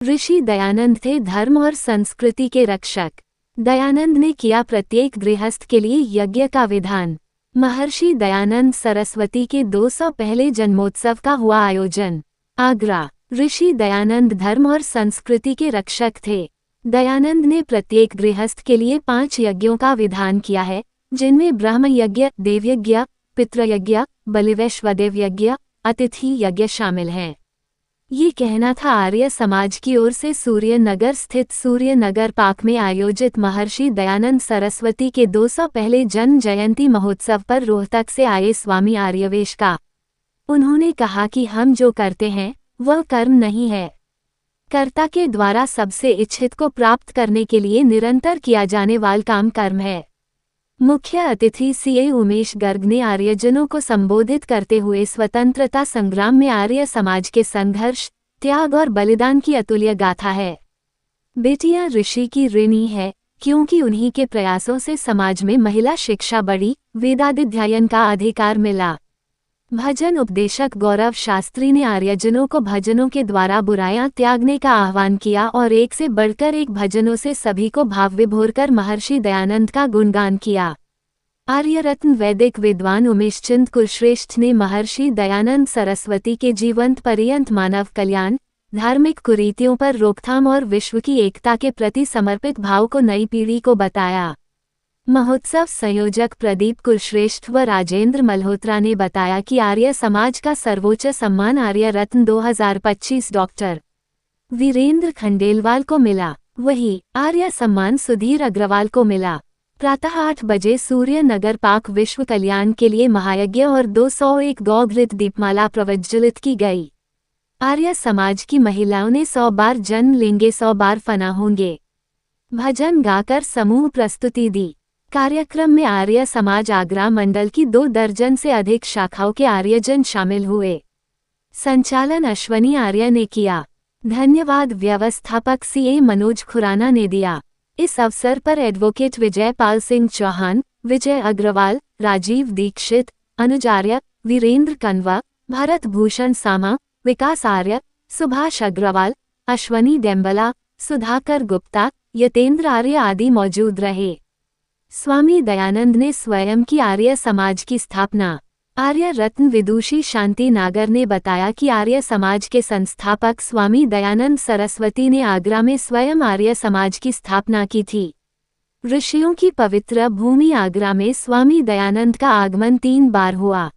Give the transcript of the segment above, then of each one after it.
ऋषि दयानंद थे धर्म और संस्कृति के रक्षक। दयानंद ने किया प्रत्येक गृहस्थ के लिए यज्ञ का विधान। महर्षि दयानंद सरस्वती के 200 पहले जन्मोत्सव का हुआ आयोजन। आगरा। ऋषि दयानंद धर्म और संस्कृति के रक्षक थे। दयानंद ने प्रत्येक गृहस्थ के लिए 5 यज्ञों का विधान किया है, जिनमें ब्रह्म यज्ञ, देवयज्ञ, पितृयज्ञ, बलिवैश्वदेव यज्ञ, अतिथि यज्ञ शामिल हैं। ये कहना था आर्य समाज की ओर से सूर्यनगर स्थित सूर्यनगर पार्क में आयोजित महर्षि दयानंद सरस्वती के 200 पहले जन्म जयंती महोत्सव पर रोहतक से आए स्वामी आर्यवेश का। उन्होंने कहा कि हम जो करते हैं वह कर्म नहीं है, कर्ता के द्वारा सबसे इच्छित को प्राप्त करने के लिए निरंतर किया जाने वाला काम कर्म है। मुख्य अतिथि सीए उमेश गर्ग ने आर्यजनों को संबोधित करते हुए स्वतंत्रता संग्राम में आर्य समाज के संघर्ष, त्याग और बलिदान की अतुल्य गाथा है। बेटियां ऋषि की ऋणी है, क्योंकि उन्हीं के प्रयासों से समाज में महिला शिक्षा बढ़ी, वेदाध्ययन का अधिकार मिला। भजन उपदेशक गौरव शास्त्री ने आर्यजनों को भजनों के द्वारा बुराइयां त्यागने का आह्वान किया और एक से बढ़कर एक भजनों से सभी को भाव विभोर कर महर्षि दयानंद का गुणगान किया। आर्यरत्न वैदिक विद्वान उमेश चंद कुलश्रेष्ठ ने महर्षि दयानंद सरस्वती के जीवंत पर्यंत मानव कल्याण, धार्मिक कुरीतियों पर रोकथाम और विश्व की एकता के प्रति समर्पित भाव को नई पीढ़ी को बताया। महोत्सव संयोजक प्रदीप कुलश्रेष्ठ व राजेंद्र मल्होत्रा ने बताया कि आर्य समाज का सर्वोच्च सम्मान आर्य रत्न 2025 डॉक्टर वीरेंद्र खंडेलवाल को मिला। वहीं आर्य सम्मान सुधीर अग्रवाल को मिला। प्रातः 8 बजे सूर्य नगर पार्क विश्व कल्याण के लिए महायज्ञ और 201 गौघृत दीपमाला प्रज्वलित की गई। आर्य समाज की महिलाओं ने 100 बार जन्म लेंगे 100 बार फना होंगे भजन गाकर समूह प्रस्तुति दी। कार्यक्रम में आर्य समाज आगरा मंडल की 2 दर्जन से अधिक शाखाओं के आर्यजन शामिल हुए। संचालन अश्वनी आर्य ने किया। धन्यवाद व्यवस्थापक सीए मनोज खुराना ने दिया। इस अवसर पर एडवोकेट विजय पाल सिंह चौहान, विजय अग्रवाल, राजीव दीक्षित, अनुज आर्य, वीरेंद्र कनवा, भरत भूषण सामा, विकास आर्य, सुभाष अग्रवाल, अश्वनी डेम्बला, सुधाकर गुप्ता, यतेंद्र आर्य आदि मौजूद रहे। स्वामी दयानंद ने स्वयं की आर्य समाज की स्थापना। आर्य रत्न विदुषी शांति नागर ने बताया कि आर्य समाज के संस्थापक स्वामी दयानंद सरस्वती ने आगरा में स्वयं आर्य समाज की स्थापना की थी। ऋषियों की पवित्र भूमि आगरा में स्वामी दयानंद का आगमन 3 बार हुआ।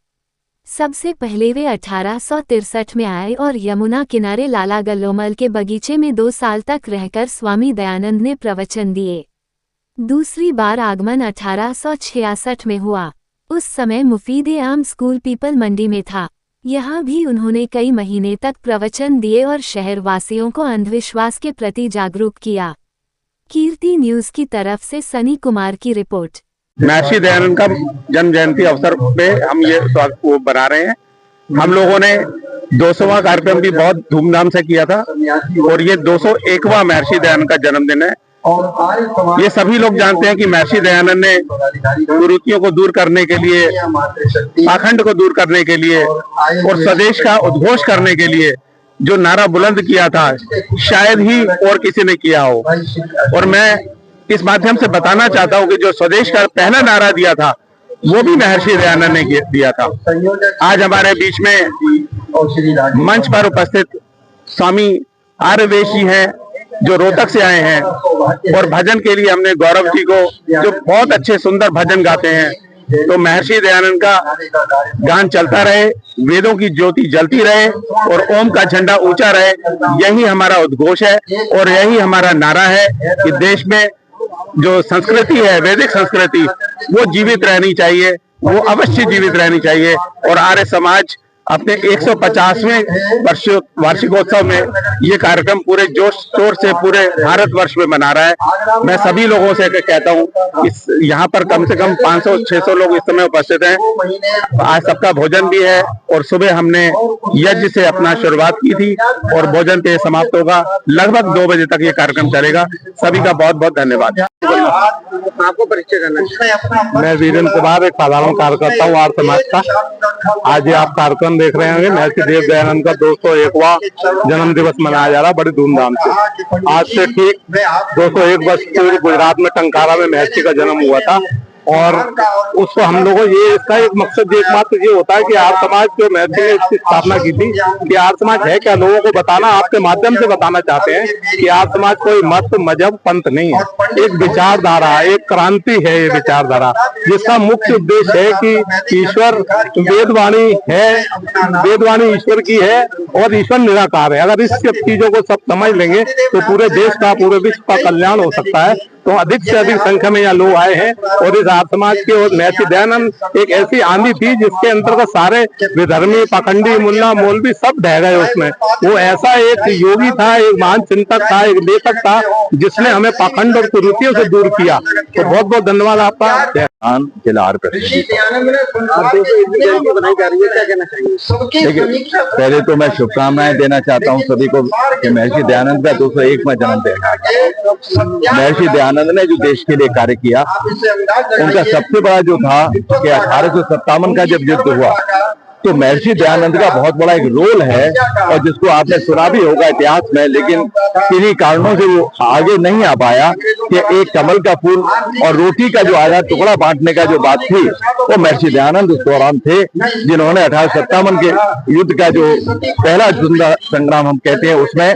सबसे पहले वे 1863 में आए और यमुना किनारे लाला गल्लोमल के बगीचे में 2 साल तक रहकर स्वामी दयानंद ने प्रवचन दिए। दूसरी बार आगमन 1866 में हुआ। उस समय मुफीद-ए-आम स्कूल पीपल मंडी में था। यहाँ भी उन्होंने कई महीने तक प्रवचन दिए और शहरवासियों को अंधविश्वास के प्रति जागरूक किया। कीर्ति न्यूज की तरफ से सनी कुमार की रिपोर्ट। महर्षि दयानंद का जन्म जयंती अवसर पे हम ये वो बना रहे हैं। हम लोगों ने 200वां कार्यक्रम भी बहुत धूमधाम से किया था और ये 201वां महर्षि दयानंद का जन्मदिन है। ये सभी लोग जानते हैं कि महर्षि दयानंद ने कुरीतियों को दूर करने के लिए, पाखंड को दूर करने के लिए और स्वदेश का उद्घोष करने के लिए जो नारा बुलंद किया था, शायद ही और किसी ने किया हो। और मैं इस माध्यम से बताना चाहता हूं कि जो स्वदेश का पहला नारा दिया था वो भी महर्षि दयानंद ने दिया था। आज हमारे बीच में मंच पर उपस्थित स्वामी आर्यवेश जी हैं जो रोहतक से आए हैं और भजन के लिए हमने गौरव जी को, जो बहुत अच्छे सुंदर भजन गाते हैं। तो महर्षि दयानंद का गान चलता रहे, वेदों की ज्योति जलती रहे और ओम का झंडा ऊंचा रहे, यही हमारा उद्घोष है और यही हमारा नारा है कि देश में जो संस्कृति है, वैदिक संस्कृति, वो जीवित रहनी चाहिए, वो अवश्य जीवित रहनी चाहिए। और आर्य समाज अपने 150वें वार्षिकोत्सव में ये कार्यक्रम पूरे जोश शोर से पूरे भारतवर्ष में मना रहा है। मैं सभी लोगों से कहता हूँ इस यहाँ पर कम से कम 500-600 लोग इस समय उपस्थित हैं। आज सबका भोजन भी है और सुबह हमने यज्ञ से अपना शुरुआत की थी और भोजन पे समाप्त होगा। लगभग 2 बजे तक ये कार्यक्रम चलेगा। सभी का बहुत बहुत धन्यवाद। आपको परिचय करना। मैं वीरेंद्र कुमार, एक साधारण कार्यकर्ता हूँ आर्य समाज का। आज ये आप कार्यक्रम कार्यक्रम देख रहे होंगे, महर्षि देव दयानंद का 201वां जन्म दिवस मनाया जा रहा है बड़ी धूमधाम से। आज से ठीक 201 वर्ष पूर्व गुजरात में टंकारा में महर्षि का जन्म हुआ था और उसको हम लोगों ये इसका एक मकसद एकमात्र ये होता है कि आर्य समाज जो महर्षि ने इसकी स्थापना की थी कि आर्य समाज है क्या, लोगों को बताना, आपके माध्यम से बताना चाहते हैं कि आर्य समाज कोई मत मजहब पंथ नहीं है, एक विचारधारा, एक क्रांति है ये विचारधारा, जिसका मुख्य उद्देश्य है कि ईश्वर वेदवाणी है, वेदवाणी ईश्वर की है और ईश्वर निराकार है। अगर इस सब चीजों को सब समझ लेंगे तो पूरे देश का, पूरे विश्व का कल्याण हो सकता है। तो अधिक से अधिक संख्या में यहाँ लोग आए हैं और इस आर्य समाज के और महर्षि दयानंद एक ऐसी आंधी थी जिसके अंतर्गत सारे विधर्मी, पाखंडी, मुल्ला, मौलवी सब ढह गए उसमें। वो ऐसा एक योगी था, एक महान चिंतक था, एक लेखक था जिसने हमें पाखंड और कुरीतियों से दूर किया। तो बहुत बहुत धन्यवाद आपका। जिला पहले तो मैं शुभकामनाएं देना चाहता हूं सभी को कि महर्षि दयानंद का 201वां जन्मदिन। महर्षि दयानंद ने जो देश के लिए कार्य किया, उनका सबसे बड़ा जो था कि 1857 का जब युद्ध हुआ तो महर्षि दयानंद का बहुत बड़ा एक रोल है और जिसको आपने सुना भी होगा इतिहास में, लेकिन किन्हीं कारणों से वो आगे नहीं आ पाया कि एक कमल का फूल और रोटी का जो आधा टुकड़ा बांटने का जो बात थी वो महर्षि दयानंद उस दौरान थे, जिन्होंने 1857 के युद्ध का जो पहला संग्राम हम कहते हैं उसमें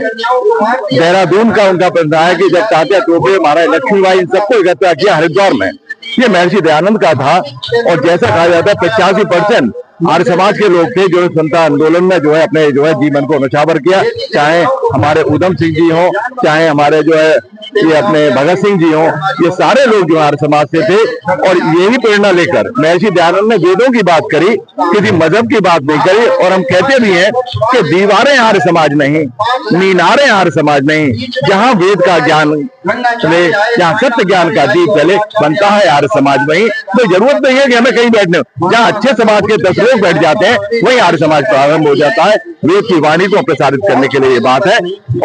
देहरादून का उनका प्रधान है कि जब तात्या टोपे, महाराज लक्ष्मीबाई, इन सबको इकट्ठा किया हरिद्वार में, ये महर्षि दयानंद का था। और जैसा कहा जाता है 85% आर्य समाज के लोग थे जो स्वतंत्रता आंदोलन में जो है अपने जो है जीवन को नौछावर किया, चाहे हमारे उधम सिंह जी हो, चाहे हमारे जो है ये अपने भगत सिंह जी हो, ये सारे लोग जो आर्य समाज से थे। और यही प्रेरणा लेकर महर्षि दयानंद ने वेदों की बात करी, किसी मजहब की बात नहीं करी। और हम कहते भी हैं कि दीवारें आर्य समाज नहीं, मीनारें आर्य समाज नहीं, जहाँ वेद का ज्ञान चले, जहाँ सत्य ज्ञान का दीप चले, बनता है आर्य समाज वहीं। तो जरूरत नहीं है कि हमें कहीं बैठने, जहाँ अच्छे समाज के 10 लोग बैठ जाते हैं वही आर्य समाज प्रारंभ हो जाता है। वेद की वाणी को प्रसारित करने के लिए ये बात है।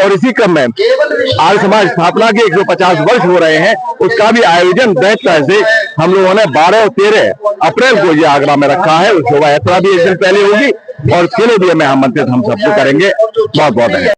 और इसी क्रम में आर्य समाज स्थापना के 150 वर्ष हो रहे हैं, उसका भी आयोजन दैत्य से हम लोगों ने 12 और 13 अप्रैल को ये आगरा में रखा है। शोभा यात्रा भी एक दिन पहले होगी और उसके लिए भी हमें आमंत्रित हम सबको करेंगे। बहुत बहुत धन्यवाद।